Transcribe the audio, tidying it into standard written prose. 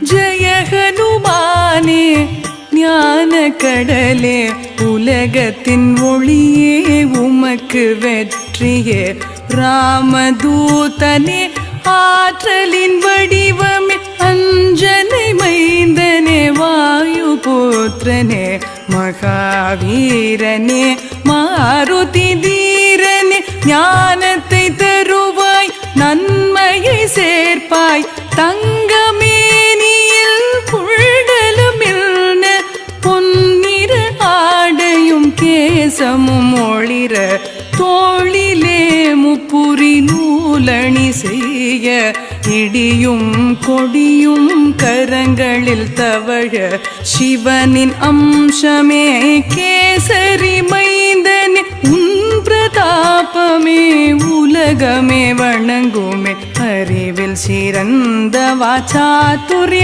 ஜய ஹனுமானே ஞான கடலே உலகத்தின் ஒளியே உமக்கு வெற்றியே ராமதூதனே ஆற்றலின் வடிவமே அஞ்சனை மைந்தனே வாயுபுத்திரனே மகாவீரனே மாருதி தீரனே ஞானத்தை தருவாய் நன்மையை சேர்ப்பாய் தங்கமேனியில் புழலுமில்ன பொன்னிற ஆடையும் கேசமும் ஒளிர தோளிலே முப்புரி நூலணி செய்ய இடியும் கொடியும் கரங்களில் தவழ சிவனின் அம்சமே கேசரி மைந்தனே உன் பிரதாபமே உலகமே வணங்குமே அறிவில் சிறந்த வாசாத்துரிய